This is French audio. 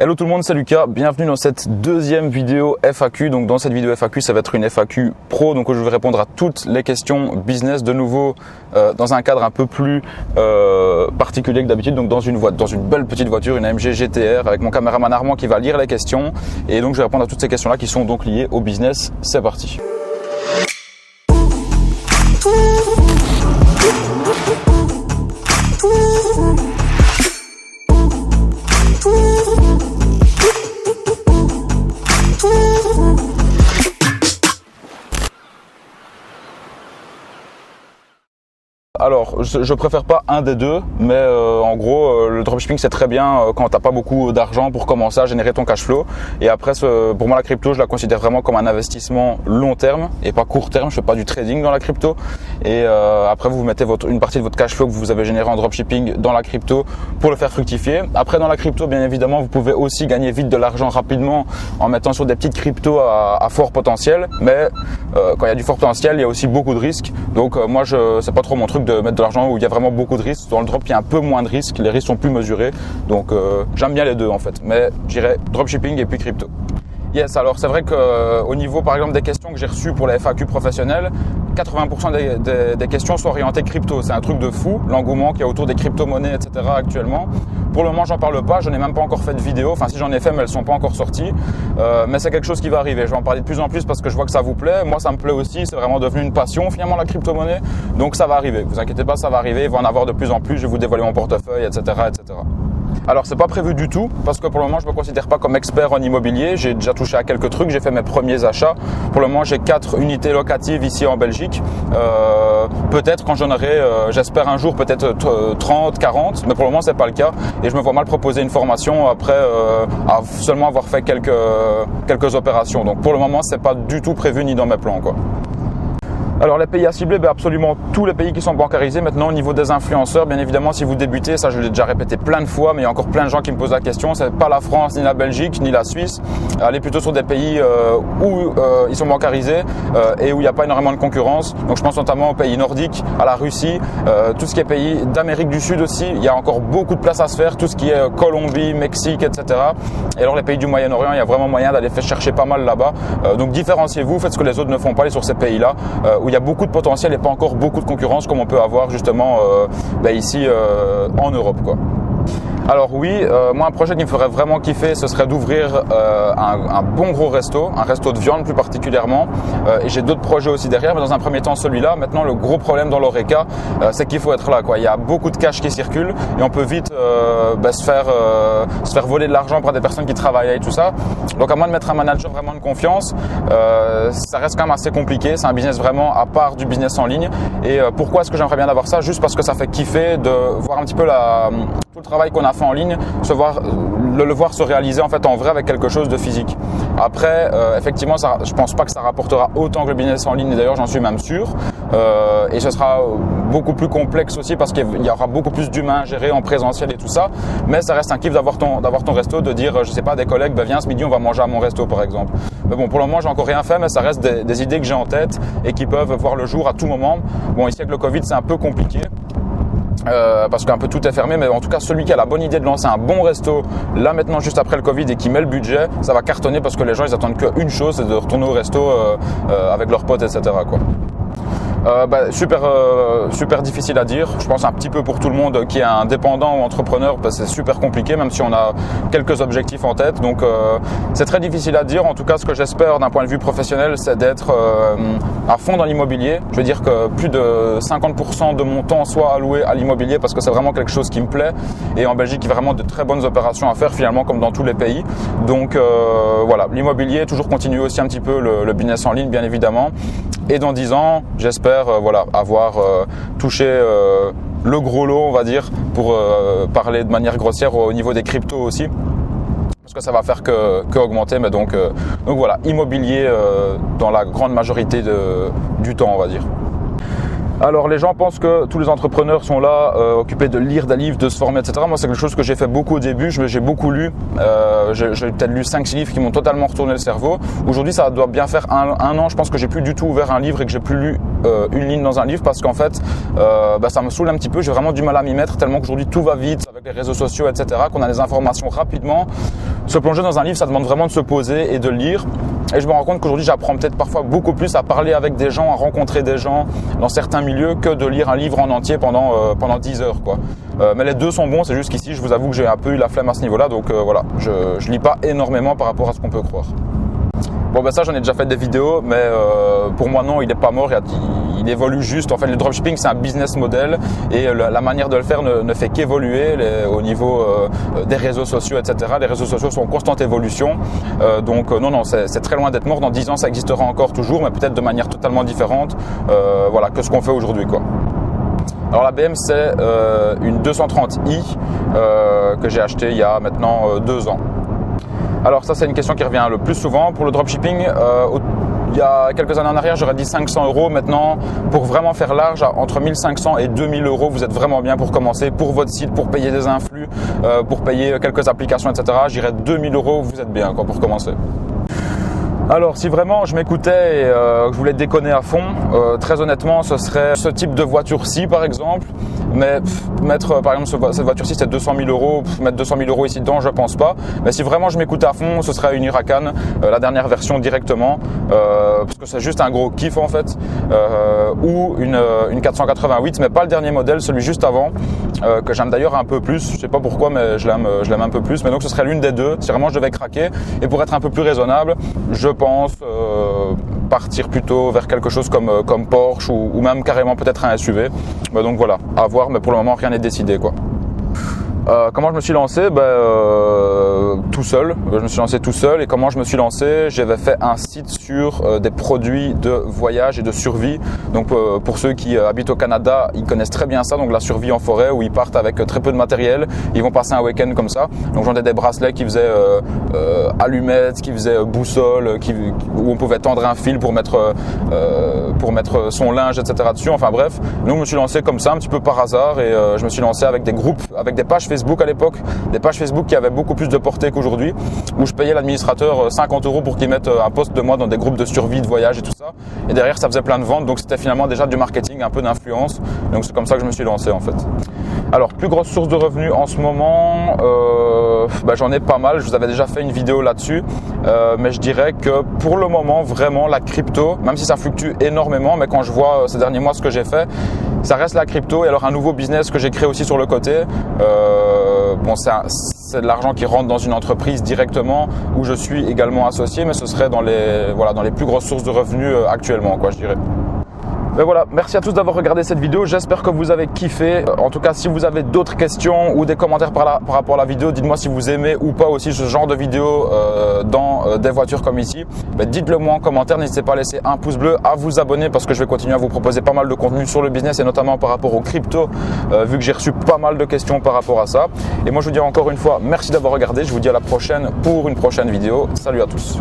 Hello tout le monde, c'est Lucas, bienvenue dans cette deuxième vidéo FAQ. Donc dans cette vidéo FAQ, ça va être une FAQ pro, donc je vais répondre à toutes les questions business de nouveau dans un cadre un peu plus particulier que d'habitude. Donc dans une belle petite voiture, une AMG GTR avec mon caméraman Armand qui va lire les questions. Et donc je vais répondre à toutes ces questions-là qui sont donc liées au business. C'est parti. Alors, je préfère pas un des deux, mais en gros, le dropshipping c'est très bien quand t'as pas beaucoup d'argent pour commencer à générer ton cash flow. Et après, pour moi, la crypto, je la considère vraiment comme un investissement long terme et pas court terme. Je fais pas du trading dans la crypto. Et après, vous mettez une partie de votre cash flow que vous avez généré en dropshipping dans la crypto pour le faire fructifier. Après, dans la crypto, bien évidemment, vous pouvez aussi gagner vite de l'argent rapidement en mettant sur des petites cryptos à fort potentiel. Mais quand il y a du fort potentiel, il y a aussi beaucoup de risques. Donc moi, c'est pas trop mon truc de mettre de l'argent où il y a vraiment beaucoup de risques. Dans le drop, il y a un peu moins de risques, les risques sont plus mesurés. Donc j'aime bien les deux en fait, mais j'irais dropshipping et puis crypto. Yes, alors c'est vrai qu'au niveau par exemple des questions que j'ai reçues pour les FAQ professionnelles, 80% des questions sont orientées crypto. C'est un truc de fou, l'engouement qu'il y a autour des crypto-monnaies, etc. actuellement. Pour le moment, j'en parle pas, je n'ai même pas encore fait de vidéo. Enfin, si j'en ai fait, mais elles sont pas encore sorties. Mais c'est quelque chose qui va arriver. Je vais en parler de plus en plus parce que je vois que ça vous plaît. Moi, ça me plaît aussi. C'est vraiment devenu une passion finalement la crypto-monnaie. Donc ça va arriver. Vous inquiétez pas, ça va arriver. Il va en avoir de plus en plus. Je vais vous dévoiler mon portefeuille, etc., etc. Alors c'est pas prévu du tout parce que pour le moment je me considère pas comme expert en immobilier. J'ai déjà touché à quelques trucs, j'ai fait mes premiers achats. Pour le moment j'ai 4 unités locatives ici en Belgique. Peut-être quand j'en aurai, j'espère un jour peut-être 30, 40, mais pour le moment c'est pas le cas. Et je me vois mal proposer une formation après seulement avoir fait quelques opérations. Donc pour le moment c'est pas du tout prévu ni dans mes plans quoi. Alors les pays à cibler, absolument tous les pays qui sont bancarisés. Maintenant au niveau des influenceurs, bien évidemment si vous débutez, ça je l'ai déjà répété plein de fois, mais il y a encore plein de gens qui me posent la question, c'est pas la France, ni la Belgique, ni la Suisse. Allez plutôt sur des pays où ils sont bancarisés et où il n'y a pas énormément de concurrence. Donc je pense notamment aux pays nordiques, à la Russie, tout ce qui est pays d'Amérique du Sud aussi, il y a encore beaucoup de place à se faire, tout ce qui est Colombie, Mexique, etc. Et alors les pays du Moyen-Orient, il y a vraiment moyen d'aller chercher pas mal là-bas. Donc différenciez-vous, faites ce que les autres ne font pas, allez sur ces pays-là. Où il y a beaucoup de potentiel et pas encore beaucoup de concurrence comme on peut avoir justement ici en Europe quoi. Alors oui, moi un projet qui me ferait vraiment kiffer, ce serait d'ouvrir un bon gros resto, un resto de viande plus particulièrement. Et j'ai d'autres projets aussi derrière, mais dans un premier temps celui-là. Maintenant le gros problème dans l'Horeca, c'est qu'il faut être là quoi. Il y a beaucoup de cash qui circule et on peut vite se faire voler de l'argent par des personnes qui travaillent et tout ça. Donc à moins de mettre un manager vraiment de confiance, ça reste quand même assez compliqué. C'est un business vraiment à part du business en ligne. Et pourquoi est-ce que j'aimerais bien avoir ça? Juste parce que ça fait kiffer de voir un petit peu tout le travail qu'on a fait en ligne, le voir se réaliser en fait en vrai avec quelque chose de physique. Après, effectivement, je pense pas que ça rapportera autant que le business en ligne. D'ailleurs, j'en suis même sûr. Et ce sera beaucoup plus complexe aussi parce qu'il y aura beaucoup plus d'humains à gérer en présentiel et tout ça. Mais ça reste un kiff d'avoir ton resto, de dire, je sais pas, des collègues, viens ce midi, on va manger à mon resto par exemple. Mais bon, pour le moment, j'ai encore rien fait, mais ça reste des idées que j'ai en tête et qui peuvent voir le jour à tout moment. Bon, ici avec le Covid, c'est un peu compliqué. Parce qu'un peu tout est fermé, mais en tout cas celui qui a la bonne idée de lancer un bon resto là maintenant juste après le Covid et qui met le budget, ça va cartonner parce que les gens ils attendent qu'une chose, c'est de retourner au resto avec leurs potes, etc. quoi. Super difficile à dire. Je pense un petit peu pour tout le monde qui est indépendant ou entrepreneur, c'est super compliqué même si on a quelques objectifs en tête. Donc c'est très difficile à dire. En tout cas, ce que j'espère d'un point de vue professionnel, c'est d'être à fond dans l'immobilier. Je veux dire que plus de 50% de mon temps soit alloué à l'immobilier parce que c'est vraiment quelque chose qui me plaît. Et en Belgique, il y a vraiment de très bonnes opérations à faire finalement comme dans tous les pays. Donc voilà, l'immobilier, toujours continuer aussi un petit peu le business en ligne bien évidemment. Et dans 10 ans, j'espère avoir touché le gros lot, on va dire, pour parler de manière grossière au niveau des cryptos aussi. Parce que ça va faire que augmenter. Mais donc voilà, immobilier dans la grande majorité du temps, on va dire. Alors les gens pensent que tous les entrepreneurs sont là occupés de lire des livres, de se former, etc. Moi c'est quelque chose que j'ai fait beaucoup au début, j'ai beaucoup lu, j'ai peut-être lu 5-6 livres qui m'ont totalement retourné le cerveau. Aujourd'hui ça doit bien faire un an, je pense que j'ai plus du tout ouvert un livre et que j'ai plus lu une ligne dans un livre parce qu'en fait ça me saoule un petit peu, j'ai vraiment du mal à m'y mettre tellement qu'aujourd'hui tout va vite avec les réseaux sociaux, etc. qu'on a des informations rapidement. Se plonger dans un livre ça demande vraiment de se poser et de lire. Et je me rends compte qu'aujourd'hui j'apprends peut-être parfois beaucoup plus à parler avec des gens, à rencontrer des gens dans certains milieux que de lire un livre en entier pendant 10 heures quoi. Mais les deux sont bons, c'est juste qu'ici je vous avoue que j'ai un peu eu la flemme à ce niveau-là, donc voilà, je lis pas énormément par rapport à ce qu'on peut croire. Bon ben ça j'en ai déjà fait des vidéos, mais pour moi non, il est pas mort, il évolue juste. En fait le dropshipping c'est un business model et la manière de le faire ne fait qu'évoluer au niveau des réseaux sociaux, etc. Les réseaux sociaux sont en constante évolution, donc non c'est très loin d'être mort. Dans 10 ans ça existera encore toujours, mais peut-être de manière totalement différente voilà, que ce qu'on fait aujourd'hui quoi. Alors la BM c'est une 230i que j'ai achetée il y a maintenant 2 ans. Alors ça c'est une question qui revient le plus souvent pour le dropshipping. Il y a quelques années en arrière j'aurais dit 500 €. Maintenant pour vraiment faire large, entre 1500 et 2000 € vous êtes vraiment bien pour commencer, pour votre site, pour payer des influx, pour payer quelques applications, etc. J'irais 2000 €, vous êtes bien quoi, pour commencer. Alors si vraiment je m'écoutais et que je voulais déconner à fond, très honnêtement ce serait ce type de voiture-ci par exemple. Mais mettre par exemple cette voiture-ci c'est 200 000 €, mettre 200 000 € ici dedans je pense pas. Mais si vraiment je m'écoutais à fond ce serait une Huracan, la dernière version directement, parce que c'est juste un gros kiff en fait, ou une 488 mais pas le dernier modèle, celui juste avant, que j'aime d'ailleurs un peu plus, je sais pas pourquoi mais je l'aime un peu plus. Mais donc ce serait l'une des deux si vraiment je devais craquer. Et pour être un peu plus raisonnable, je pense partir plutôt vers quelque chose comme Porsche ou même carrément peut-être un SUV. Donc voilà, à voir, mais pour le moment rien n'est décidé quoi. Comment je me suis lancé? Tout seul. Je me suis lancé tout seul. Et comment je me suis lancé? J'avais fait un site sur des produits de voyage et de survie. Donc pour ceux qui habitent au Canada, ils connaissent très bien ça. Donc la survie en forêt où ils partent avec très peu de matériel. Ils vont passer un week-end comme ça. Donc j'en ai des bracelets qui faisaient allumettes, qui faisaient boussole, où on pouvait tendre un fil pour mettre son linge, etc. dessus. Enfin bref, nous je me suis lancé comme ça un petit peu par hasard et je me suis lancé avec des groupes, avec des pages Facebook à l'époque, des pages Facebook qui avaient beaucoup plus de portée qu'aujourd'hui, où je payais l'administrateur 50 € pour qu'il mette un post de moi dans des groupes de survie, de voyage et tout ça. Et derrière ça faisait plein de ventes, donc c'était finalement déjà du marketing, un peu d'influence. Donc c'est comme ça que je me suis lancé en fait. Alors plus grosse source de revenus en ce moment, j'en ai pas mal, je vous avais déjà fait une vidéo là-dessus, mais je dirais que pour le moment vraiment la crypto, même si ça fluctue énormément, mais quand je vois ces derniers mois ce que j'ai fait, ça reste la crypto. Et alors un nouveau business que j'ai créé aussi sur le côté, c'est de l'argent qui rentre dans une entreprise directement où je suis également associé, mais ce serait dans les plus grosses sources de revenus actuellement quoi, je dirais. Mais voilà, merci à tous d'avoir regardé cette vidéo, j'espère que vous avez kiffé. En tout cas, si vous avez d'autres questions ou des commentaires par rapport à la vidéo, dites-moi si vous aimez ou pas aussi ce genre de vidéo dans des voitures comme ici. Dites-le moi en commentaire, n'hésitez pas à laisser un pouce bleu, à vous abonner parce que je vais continuer à vous proposer pas mal de contenu sur le business et notamment par rapport aux crypto, vu que j'ai reçu pas mal de questions par rapport à ça. Et moi je vous dis encore une fois, merci d'avoir regardé, je vous dis à la prochaine pour une prochaine vidéo. Salut à tous.